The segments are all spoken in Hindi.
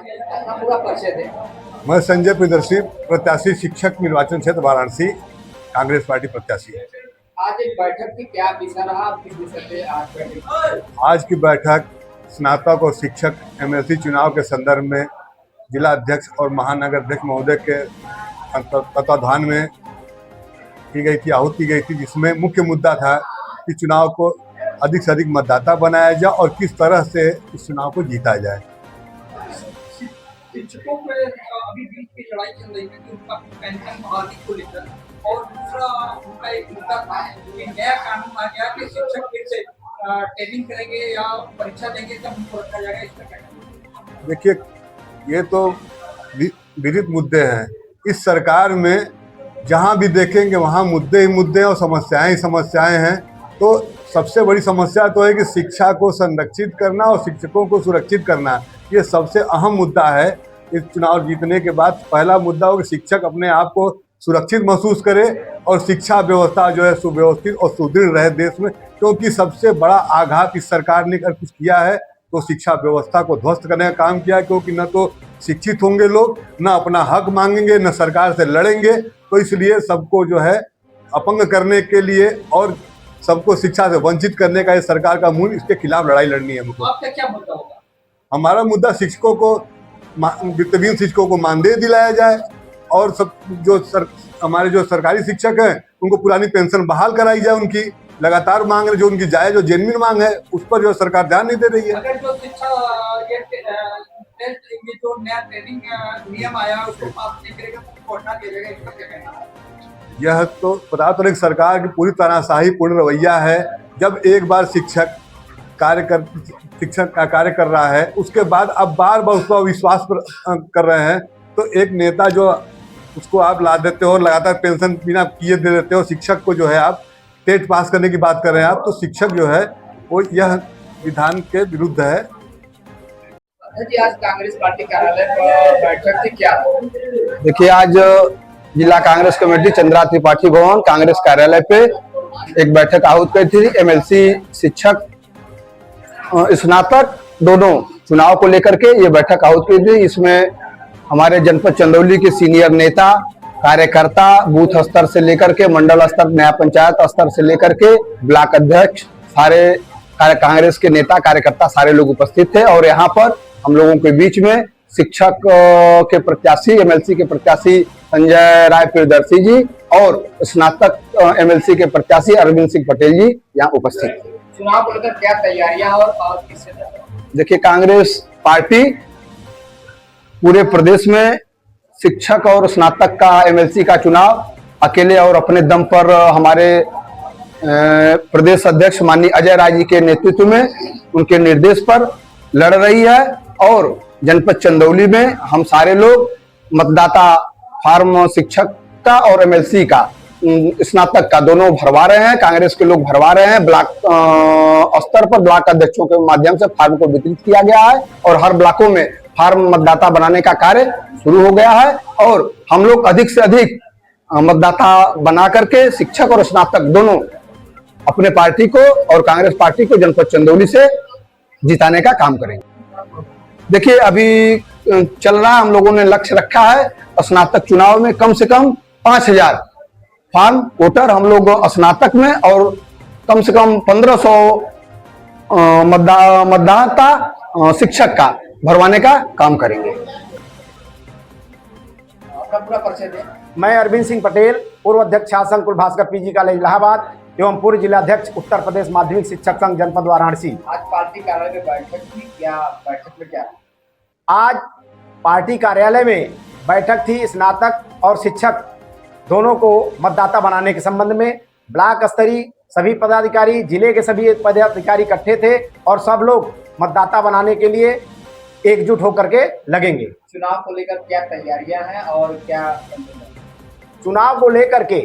पूरा परिचय दें। मैं संजय प्रियदर्शी, प्रत्याशी शिक्षक निर्वाचन क्षेत्र वाराणसी, कांग्रेस पार्टी प्रत्याशी। आज एक बैठक की क्या विषय रहा, किस विषय पे आज बैठक? आज की बैठक स्नातक और शिक्षक एमएलसी चुनाव के संदर्भ में जिला अध्यक्ष और महानगर अध्यक्ष महोदय के तत्वाधान में की गई थी, आहूत की गई थी, जिसमें मुख्य मुद्दा था कि चुनाव को अधिक से अधिक मतदाता बनाया जाए और किस तरह से इस चुनाव को जीता जाए। शिक्षकों पे अभी बीच की लड़ाई चल रही है कि उनका पेंशन बहाली को लेकर, और दूसरा उनका एक मुद्दा था कि नया कानून आ गया कि शिक्षक फिर से ट्रेनिंग करेंगे या परीक्षा देंगे तब उनको रखा जाएगा। इसका क्या? देखिए, ये तो विविध मुद्दे हैं। इस सरकार में जहां भी देखेंगे वहां मुद्दे ही मुद्दे और समस्याएं ही समस्याएं हैं। तो सबसे बड़ी समस्या तो है कि शिक्षा को संरक्षित करना और शिक्षकों को सुरक्षित करना, ये सबसे अहम मुद्दा है। इस चुनाव जीतने के बाद पहला मुद्दा हो कि शिक्षक अपने आप को सुरक्षित महसूस करे और शिक्षा व्यवस्था जो है सुव्यवस्थित और सुदृढ़ रहे देश में, क्योंकि सबसे बड़ा आघात इस सरकार ने अगर कुछ किया है तो शिक्षा व्यवस्था को ध्वस्त करने का काम किया, क्योंकि न तो शिक्षित होंगे लोग, न अपना हक मांगेंगे, न सरकार से लड़ेंगे। तो इसलिए सबको जो है अपंग करने के लिए और सबको शिक्षा से वंचित करने का ये सरकार का मूल, इसके खिलाफ लड़ाई लड़नी है हमको। आपका क्या मुद्दा होगा? हमारा मुद्दा शिक्षकों को, वित्तहीन शिक्षकों को मानदेय दिलाया जाए और सब जो हमारे जो सरकारी शिक्षक हैं उनको पुरानी पेंशन बहाल कराई जाए। उनकी लगातार मांग है, जो उनकी जायज और जेन्युइन मांग है, उस पर जो सरकार ध्यान नहीं दे रही है। अगर जो शिक्षा ये जो नया ट्रेनिंग नियम आया उसको पास नहीं करेगा तो उनको हटा दिया जाएगा, इसका क्या कहना है? यह तो पता तो नहीं, सरकार की पूरी तानाशाही पूर्ण रवैया है। जब एक बार शिक्षक का कार्य कर रहा है, उसके बाद अब बार बार उसको विश्वास कर रहे हैं, तो एक नेता जो उसको आप ला देते हो, लगातार पेंशन बिना किए दे देते हो, शिक्षक को जो है आप टेट पास करने की बात कर रहे हैं आप, तो शिक्षक जो है वो यह विधान के विरुद्ध है। जी, आज कांग्रेस पार्टी कार्यालय पर बैठक थी, क्या? देखिए, आज जिला कांग्रेस कमेटी चंद्रा त्रिपाठी भवन कांग्रेस कार्यालय पे एक बैठक आहूत की थी। एमएलसी शिक्षक स्नातक दोनों चुनाव को लेकर के ये बैठक आहूत की थी। इसमें हमारे जनपद चंदौली के सीनियर नेता, कार्यकर्ता, बूथ स्तर से लेकर के मंडल स्तर, नया पंचायत स्तर से लेकर के ब्लॉक अध्यक्ष, सारे कांग्रेस के नेता कार्यकर्ता सारे लोग उपस्थित थे। और यहाँ पर हम लोगों के बीच में शिक्षक के प्रत्याशी, एमएलसी के प्रत्याशी संजय राय प्रियदर्शी जी और स्नातक एमएलसी के प्रत्याशी अरविंद सिंह पटेल जी यहाँ उपस्थित थे। चुनाव को लेकर क्या तैयारियां और किससे? देखिए, कांग्रेस पार्टी पूरे प्रदेश में शिक्षक और स्नातक का एमएलसी का चुनाव अकेले और अपने दम पर हमारे प्रदेश अध्यक्ष माननीय अजय राय जी के नेतृत्व में, उनके निर्देश पर लड़ रही है। और जनपद चंदौली में हम सारे लोग मतदाता फार्म शिक्षक का और एमएलसी का, स्नातक का दोनों भरवा रहे हैं। कांग्रेस के लोग भरवा रहे हैं। ब्लॉक स्तर पर ब्लॉक अध्यक्षों के माध्यम से फार्म को वितरित किया गया है और हर ब्लॉकों में फार्म मतदाता बनाने का कार्य शुरू हो गया है। और हम लोग अधिक से अधिक मतदाता बना करके शिक्षक और स्नातक दोनों अपने पार्टी को और कांग्रेस पार्टी को जनपद चंदौली से जिताने का काम करेंगे। देखिए, अभी चल रहा, हम लोगों ने लक्ष्य रखा है स्नातक चुनाव में कम से कम 5000 फार्म वोटर हम लोग स्नातक में और कम से कम 1500 मतदाता शिक्षक का भरवाने का काम करेंगे। पूरा परिचय दें। मैं अरविंद सिंह पटेल, पूर्व अध्यक्ष शासन कुल भास्कर पीजी कॉलेज इलाहाबाद एवं पूर्व जिलाध्यक्ष उत्तर प्रदेश माध्यमिक शिक्षक संघ जनपद वाराणसी। आज पार्टी कार्यालय में बैठक थी, क्या बैठक में क्या? आज पार्टी कार्यालय में बैठक थी। स्नातक और शिक्षक दोनों को मतदाता बनाने के संबंध में ब्लॉक स्तरीय सभी पदाधिकारी, जिले के सभी पदाधिकारी इकट्ठे थे और सब लोग मतदाता बनाने के लिए एकजुट होकर के लगेंगे। चुनाव को लेकर क्या तैयारियां हैं और क्या? चुनाव को लेकर के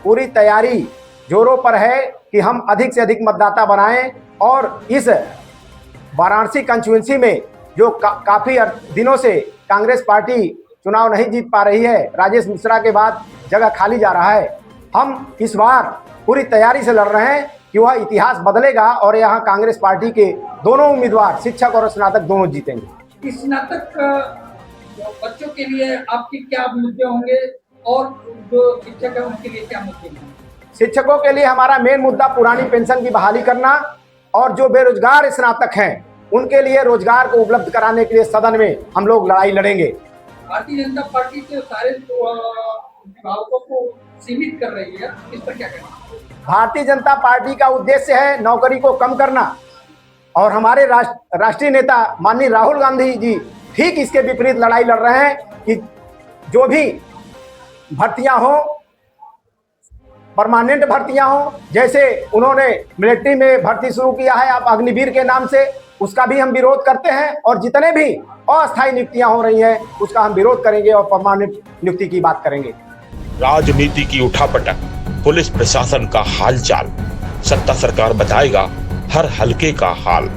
पूरी तैयारी जोरों पर है कि हम अधिक से अधिक मतदाता बनाएं और इस वाराणसी कंस्टिट्यूएंसी में जो काफ़ी दिनों से कांग्रेस पार्टी चुनाव नहीं जीत पा रही है, राजेश मिश्रा के बाद जगह खाली जा रहा है। हम इस बार पूरी तैयारी से लड़ रहे हैं कि वह इतिहास बदलेगा और यहाँ कांग्रेस पार्टी के दोनों उम्मीदवार शिक्षक और स्नातक दोनों जीतेंगे। स्नातक बच्चों के लिए आपके क्या मुद्दे होंगे और जो शिक्षक है उनके लिए क्या मुद्दे होंगे? शिक्षकों के लिए हमारा मेन मुद्दा पुरानी पेंशन की बहाली करना और जो बेरोजगार स्नातक हैं उनके लिए रोजगार को उपलब्ध कराने के लिए सदन में हम लोग लड़ाई लड़ेंगे। भारतीय जनता पार्टी के सारे विभागों को सीमित कर रही है, इस पर क्या कहना? भारतीय जनता पार्टी का उद्देश्य है नौकरी को कम करना और हमारे राष्ट्रीय नेता माननीय राहुल गांधी जी ठीक इसके विपरीत लड़ाई लड़ रहे हैं कि जो भी भर्तियां हो परमानेंट भर्तियां हो, जैसे उन्होंने मिलिट्री में भर्ती शुरू किया है आप अग्निवीर के नाम से, उसका भी हम विरोध करते हैं और जितने भी अस्थायी नियुक्तियां हो रही हैं उसका हम विरोध करेंगे और परमानेंट नियुक्ति की बात करेंगे। राजनीति की उठापटक, पुलिस प्रशासन का हालचाल, सत्ता सरकार बताएगा हर हलके का हाल।